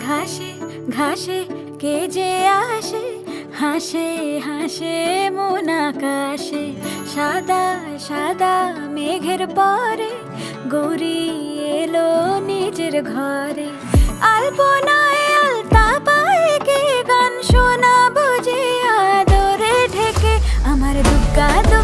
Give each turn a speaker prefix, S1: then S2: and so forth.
S1: ঘাসে ঘাসে কে যে আসে, হাসে হাসে মন আকাশে। সাদা সাদা মেঘের পরে গৌরী এলো নিজের ঘরে। আলপনায় আলতা পায়ে কে গান শোনাবো যে আদরে ঢেকে আমার দুর্গা।